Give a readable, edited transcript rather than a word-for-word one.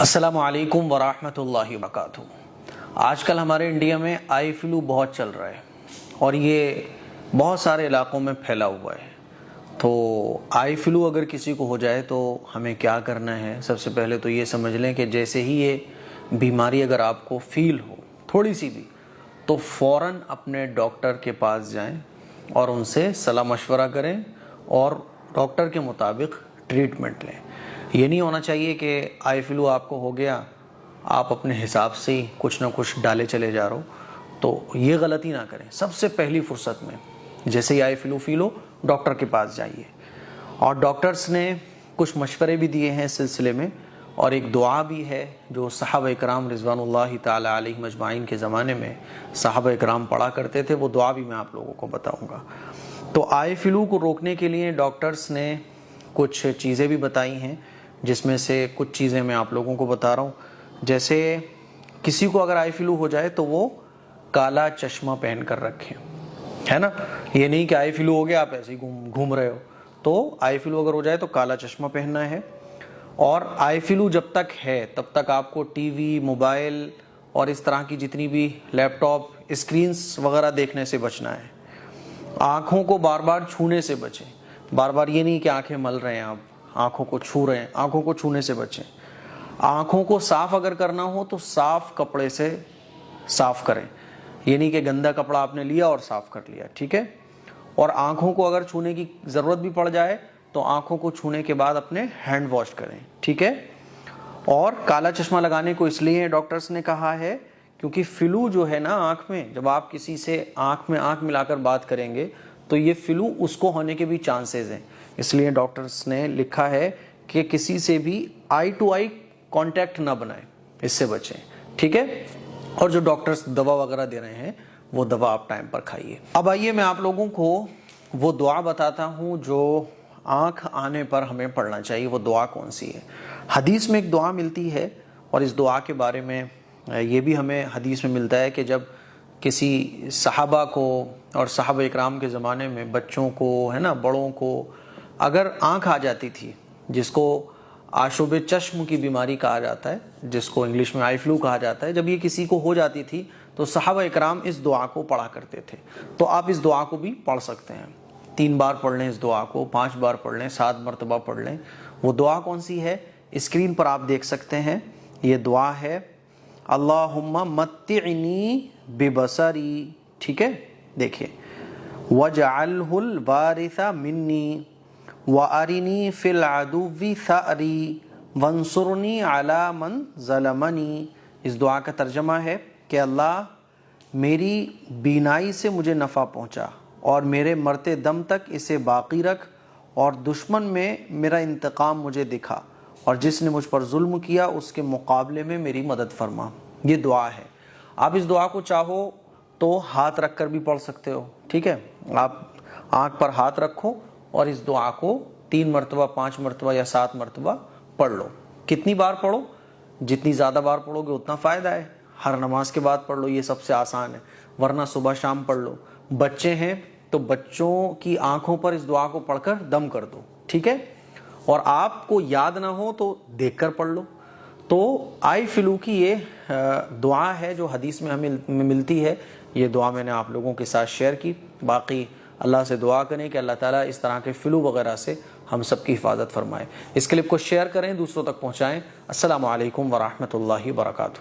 السلام علیکم ورحمۃ اللہ وبرکاتہ۔ آج کل ہمارے انڈیا میں آئی فلو بہت چل رہا ہے اور یہ بہت سارے علاقوں میں پھیلا ہوا ہے۔ تو آئی فلو اگر کسی کو ہو جائے تو ہمیں کیا کرنا ہے؟ سب سے پہلے تو یہ سمجھ لیں کہ جیسے ہی یہ بیماری اگر آپ کو فیل ہو تھوڑی سی بھی، تو فوراً اپنے ڈاکٹر کے پاس جائیں اور ان سے صلاح مشورہ کریں اور ڈاکٹر کے مطابق ٹریٹمنٹ لیں۔ یہ نہیں ہونا چاہیے کہ آئی فلو آپ کو ہو گیا، آپ اپنے حساب سے ہی کچھ نہ کچھ ڈالے چلے جا رہے ہو، تو یہ غلطی نہ کریں۔ سب سے پہلی فرصت میں جیسے ہی آئی فلو فیل ہو ڈاکٹر کے پاس جائیے، اور ڈاکٹرز نے کچھ مشورے بھی دیے ہیں اس سلسلے میں، اور ایک دعا بھی ہے جو صحابہ اکرام رضوان اللہ تعالی علیہم اجمعین کے زمانے میں صحابہ اکرام پڑھا کرتے تھے، وہ دعا بھی میں آپ لوگوں کو بتاؤں گا۔ تو آئی فلو کو روکنے کے لیے ڈاکٹرز نے کچھ چیزیں بھی بتائی ہیں، جس میں سے کچھ چیزیں میں آپ لوگوں کو بتا رہا ہوں۔ جیسے کسی کو اگر آئی فلو ہو جائے تو وہ کالا چشمہ پہن کر رکھیں، ہے نا؟ یہ نہیں کہ آئی فلو ہو گیا آپ ایسے ہی گھوم رہے ہو، تو آئی فلو اگر ہو جائے تو کالا چشمہ پہننا ہے۔ اور آئی فلو جب تک ہے تب تک آپ کو ٹی وی، موبائل اور اس طرح کی جتنی بھی لیپ ٹاپ اسکرینز وغیرہ دیکھنے سے بچنا ہے۔ آنکھوں کو بار بار چھونے سے بچیں، بار بار یہ نہیں کہ آنکھیں مل رہے ہیں آپ، آنکھوں کو چھو رہے ہیں، آنکھوں کو چھونے سے بچیں۔ آنکھوں کو صاف اگر کرنا ہو تو صاف کپڑے سے صاف کریں، یہ نہیں کہ گندا کپڑا آپ نے لیا اور صاف کر لیا، ٹھیک ہے؟ اور آنکھوں کو اگر چھونے کی ضرورت بھی پڑ جائے تو آنکھوں کو چھونے کے بعد اپنے ہینڈ واش کریں، ٹھیک ہے؟ اور کالا چشمہ لگانے کو اس لیے ڈاکٹرز نے کہا ہے کیونکہ فلو جو ہے نا آنکھ میں، جب آپ کسی سے آنکھ میں آنکھ ملا کر بات کریں گے تو یہ فلو اس کو ہونے کے بھی چانسز ہیں، اس لیے ڈاکٹرز نے لکھا ہے کہ کسی سے بھی آئی ٹو آئی کانٹیکٹ نہ بنائیں، اس سے بچیں، ٹھیک ہے؟ اور جو ڈاکٹرز دوا وغیرہ دے رہے ہیں وہ دوا آپ ٹائم پر کھائیے۔ اب آئیے میں آپ لوگوں کو وہ دعا بتاتا ہوں جو آنکھ آنے پر ہمیں پڑھنا چاہیے۔ وہ دعا کون سی ہے؟ حدیث میں ایک دعا ملتی ہے، اور اس دعا کے بارے میں یہ بھی ہمیں حدیث میں ملتا ہے کہ جب کسی صحابہ کو اور صحابہ اکرام کے زمانے میں بچوں کو، ہے نا، بڑوں کو اگر آنکھ آ جاتی تھی، جس کو آشوب چشم کی بیماری کہا جاتا ہے، جس کو انگلش میں آئی فلو کہا جاتا ہے، جب یہ کسی کو ہو جاتی تھی تو صحابہ اکرام اس دعا کو پڑھا کرتے تھے۔ تو آپ اس دعا کو بھی پڑھ سکتے ہیں، 3 بار پڑھ لیں اس دعا کو، 5 بار پڑھ لیں، 7 مرتبہ پڑھ لیں۔ وہ دعا کون سی ہے؟ اسکرین پر آپ دیکھ سکتے ہیں، یہ دعا ہے اللہم متعنی ببصری، ٹھیک ہے؟ دیکھیے، وَاجْعَلْهُ الْوَارِثَ مِنِّي وَأَرِنِي فِي الْعَدُوِّ ثَأْرِي وَانصُرْنِي عَلَى مَنْ ظَلَمَنِي۔ اس دعا کا ترجمہ ہے کہ اللہ میری بینائی سے مجھے نفع پہنچا اور میرے مرتے دم تک اسے باقی رکھ، اور دشمن میں میرا انتقام مجھے دکھا، اور جس نے مجھ پر ظلم کیا اس کے مقابلے میں میری مدد فرما۔ یہ دعا ہے۔ آپ اس دعا کو چاہو تو ہاتھ رکھ کر بھی پڑھ سکتے ہو، ٹھیک ہے؟ آپ آنکھ پر ہاتھ رکھو اور اس دعا کو 3 مرتبہ، 5 مرتبہ یا 7 مرتبہ پڑھ لو۔ کتنی بار پڑھو؟ جتنی زیادہ بار پڑھو گے اتنا فائدہ ہے۔ ہر نماز کے بعد پڑھ لو، یہ سب سے آسان ہے، ورنہ صبح شام پڑھ لو۔ بچے ہیں تو بچوں کی آنکھوں پر اس دعا کو پڑھ کر دم کر دو، ٹھیک ہے؟ اور آپ کو یاد نہ ہو تو دیکھ کر پڑھ لو۔ تو آئی فلو کی یہ دعا ہے جو حدیث میں ہمیں ملتی ہے۔ یہ دعا میں نے آپ لوگوں کے ساتھ شیئر کی۔ باقی اللہ سے دعا کریں کہ اللہ تعالیٰ اس طرح کے فلو وغیرہ سے ہم سب کی حفاظت فرمائے۔ اس کلپ کو شیئر کریں، دوسروں تک پہنچائیں۔ السلام علیکم ورحمۃ اللہ وبرکاتہ۔